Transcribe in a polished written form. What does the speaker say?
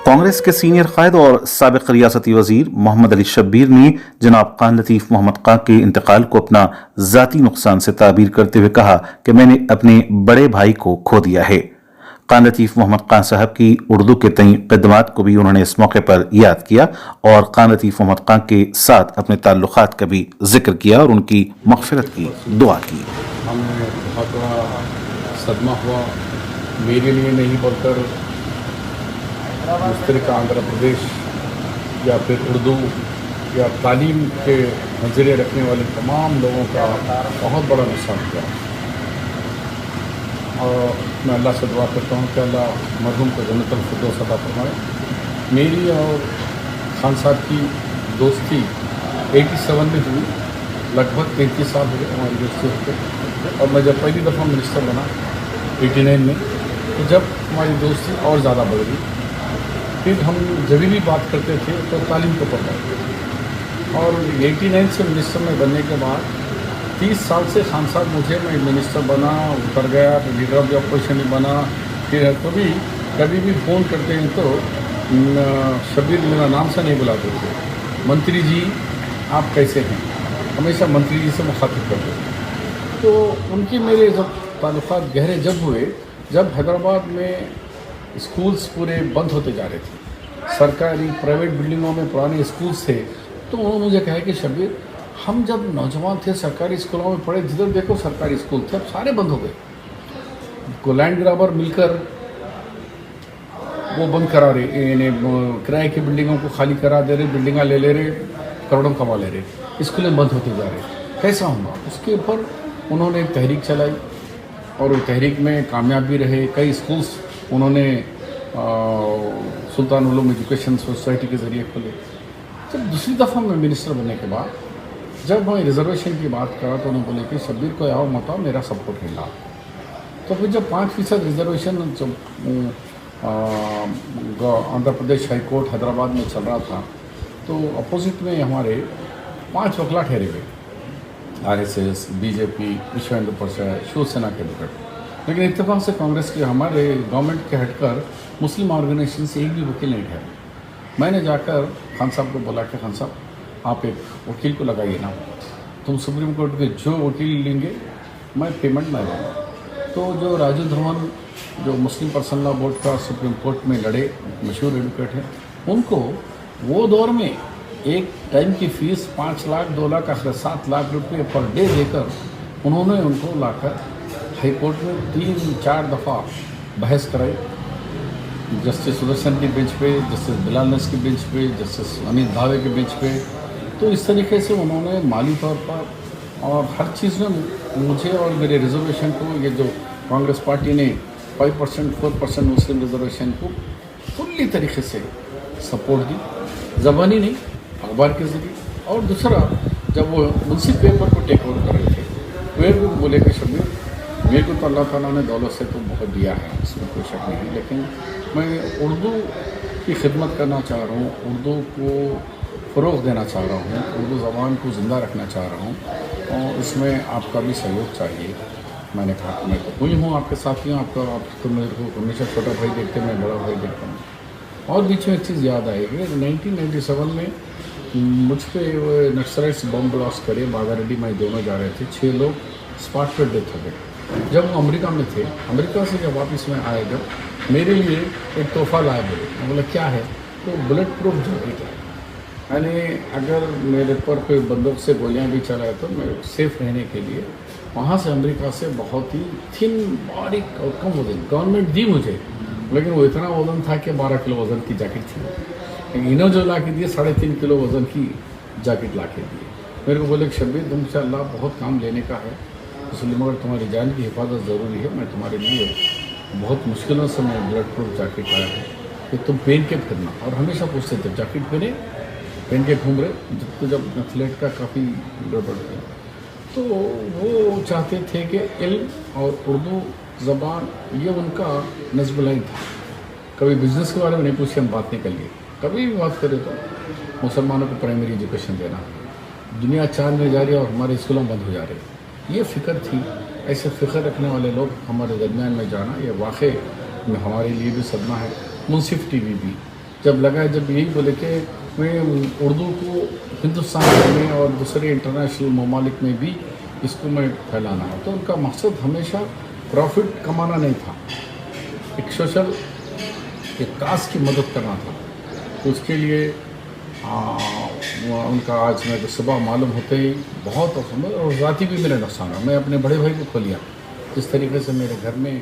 کانگریس کے سینئر قائد اور سابق ریاستی وزیر محمد علی شبیر نے جناب خان لطیف محمد خان کے انتقال کو اپنا ذاتی نقصان سے تعبیر کرتے ہوئے کہا کہ میں نے اپنے بڑے بھائی کو کھو دیا ہے۔ خان لطیف محمد خان صاحب کی اردو کے تئیں خدمات کو بھی انہوں نے اس موقع پر یاد کیا اور خان لطیف محمد خان کے ساتھ اپنے تعلقات کا بھی ذکر کیا اور ان کی مغفرت کی دعا کی۔ ہمیں بہت بڑا صدمہ ہوا، میرے لیے نہیں بلکہ مشترکہ آندھرا پردیش یا پھر اردو یا تعلیم کے نظریے رکھنے والے تمام لوگوں کا بہت بڑا نقصان ہوا، اور میں اللہ سے دعا کرتا ہوں کہ اللہ مرحوم کو جنت الفردوس عطا فرمائے۔ میری اور خان صاحب کی دوستی 87 میں ہوئی، لگ بھگ 33 سال ہو گئے ہماری دوستی ہوتے، اور میں جب پہلی دفعہ منسٹر بنا 89 میں، تو جب ہماری دوستی اور زیادہ بڑھ گئی۔ پھر ہم جب بھی بات کرتے تھے تو تعلیم کو پڑھتے تھے، اور 89 سے منسٹر میں بننے کے بعد 30 سال سے خان صاحب میں منسٹر بنا، اتر گیا، پھر لیڈر آف دی اپوزیشن بنا، پھر کبھی بھی فون کرتے ہیں تو شبیر میرا نام سے نہیں بلاتے تھے، منتری جی آپ کیسے ہیں، ہمیشہ منتری جی سے مخاطب کرتے تھے۔ تو ان کی میرے جب تعلقات گہرے جب ہوئے، جب حیدرآباد میں اسکولز پورے بند ہوتے جا رہے تھے، سرکاری پرائیویٹ بلڈنگوں میں پرانے اسکولز تھے، تو انہوں نے مجھے کہا کہ شبیر ہم جب نوجوان تھے سرکاری اسکولوں میں پڑھے، جدھر دیکھو سرکاری اسکول تھے، اب سارے بند ہو گئے، کو لینڈ گرابر مل کر وہ بند کرا رہے، یعنی کرائے کی بلڈنگوں کو خالی کرا دے رہے، بلڈنگاں لے لے رہے، کروڑوں کما لے رہے، اسکولیں بند ہوتے جا رہے، کیسا ہوں گا؟ اس کے اوپر انہوں نے ایک تحریک چلائی، اور وہ تحریک میں کامیاب بھی رہے۔ کئی اسکولس انہوں نے سلطان علوم ایجوکیشن سوسائٹی کے ذریعے کھولے۔ جب دوسری دفعہ میں منسٹر بننے کے بعد جب میں ریزرویشن کی بات کرا تو انہوں نے بولے کہ شبیر کو آؤ مت آؤ، میرا سپورٹ ہے لا۔ تو پھر جب 5% ریزرویشن جب آندھرا پردیش ہائی کورٹ حیدرآباد میں چل رہا تھا، تو اپوزٹ میں ہمارے 5 وکلا ٹھہرے ہوئے، RSS، BJP، وشو ہندو پریشد، شیو سینا کے ڈکٹ، لیکن اتفاق سے کانگریس کے ہمارے گورنمنٹ کے ہٹ کر مسلم آرگنائزیشن سے ایک بھی وکیل نہیں ٹھہرے۔ میں نے جا کر خان صاحب کو بولا کہ خان صاحب آپ ایک وکیل کو لگائیے نا، تم سپریم کورٹ کے جو وکیل لیں گے میں پیمنٹ نہ دوں گا۔ تو جو راجو دھون جو مسلم پرسنل لا بورڈ کا سپریم کورٹ میں لڑے، مشہور ایڈوکیٹ ہیں، ان کو وہ دور میں ایک ٹائم کی فیس 5 لاکھ 2 لاکھ 7 لاکھ روپے پر ڈے دے کر انہوں نے ان کو لا کر ہائی کورٹ میں 3-4 دفعہ بحث کرائی، جسٹس سدرشن کی بینچ پہ، جسٹس بلال نس کی بینچ پہ، جسٹس امت بھاوے کے بینچ پہ۔ تو اس طریقے سے انہوں نے مالی طور پر اور ہر چیز میں مجھے اور میرے ریزرویشن کو، یہ جو کانگریس پارٹی نے 5% 4% مسلم ریزرویشن کو کلی طریقے سے سپورٹ دی، زبانی نہیں، اخبار کے ذریعے۔ اور دوسرا جب وہ منصف پیپر کو ٹیک اوور کر رہے تھے، وہ بولے کہ شبیر میرے کو تو اللہ تعالیٰ نے دولت سے تو بہت دیا ہے، اس میں کوئی شک نہیں، لیکن میں اردو کی خدمت کرنا چاہ رہا ہوں، اردو کو فروغ دینا چاہ رہا ہوں، اردو زبان کو زندہ رکھنا چاہ رہا ہوں، اور اس میں آپ کا بھی سہیوگ چاہیے۔ میں نے کہا کہ میں تو کوئی ہوں، آپ کے ساتھی ہوں، آپ کو میرے کو ہمیشہ چھوٹا بھائی دیکھتے میں بڑا بھائی دیکھتا ہوں۔ اور بیچ میں ایک چیز یاد آئے گی، 1997 میں مجھ پہ نکسلائٹس بم بلاسٹ کرے، باغا ریڈی میں دونوں جا رہے تھے، 6 لوگ اسپاٹ پہ ڈیتھ ہو گئے۔ جب وہ امریکہ میں تھے، امریکہ سے جب واپس میں آئے، جب میرے لیے ایک تحفہ لائے، میں بولا کیا ہے؟ تو بلٹ پروف جیکٹ ہے، یعنی اگر میرے پر کوئی بندوق سے گولیاں بھی چلائے تو میں سیف رہنے کے لیے وہاں سے امریکہ سے بہت ہی تھن، باریک اور کم وزن گورنمنٹ دی مجھے، لیکن وہ اتنا وزن تھا کہ 12 کلو وزن کی جیکٹ تھی۔ انہوں جو لا کے دیے 3.5 کلو وزن کی جیکٹ لا کے دیے۔ میرے کو بولے کہ شبیر تم سے اللہ بہت کام لینے کا ہے، اس لیے مگر تمہاری جان کی حفاظت ضروری ہے، میں تمہارے لیے بہت مشکلوں سے میں بلٹ پروف جیکٹ لایا ہوں کہ تم پہن کے پھرنا۔ اور ہمیشہ پوچھتے تھے جیکٹ پہن کے گھوم رہے، جب نکسلیٹ کا کافی گڑبڑ تھی، تو وہ چاہتے تھے کہ علم اور اردو زبان یہ ان کا نصب لائن تھا۔ کبھی بزنس کے بارے میں نہیں پوچھے، ہم بات نہیں کر لیے، کبھی بھی بات کرے تو مسلمانوں کو پرائمری ایجوکیشن دینا، دنیا چاند میں جا رہی ہے اور ہمارے اسکولوں بند ہو جا رہے، یہ فکر تھی۔ ایسے فکر رکھنے والے لوگ ہمارے درمیان میں جانا، یہ واقعی میں ہمارے لیے بھی صدمہ ہے۔ منصف ٹی وی بھی جب یہی بولے کہ میں اردو کو ہندوستان میں اور دوسرے انٹرنیشنل ممالک میں بھی اس کو میں پھیلانا ہے، تو ان کا مقصد ہمیشہ پروفٹ کمانا نہیں تھا، ایک سوشل ایک کاز کی مدد کرنا تھا. تو اس کے لیے ان کا آج میں تو صبح معلوم ہوتے ہی بہت اور ذاتی بھی میرے نقصان ہے. میں اپنے بڑے بھائی کو کھو لیا. اس طریقے سے میرے گھر میں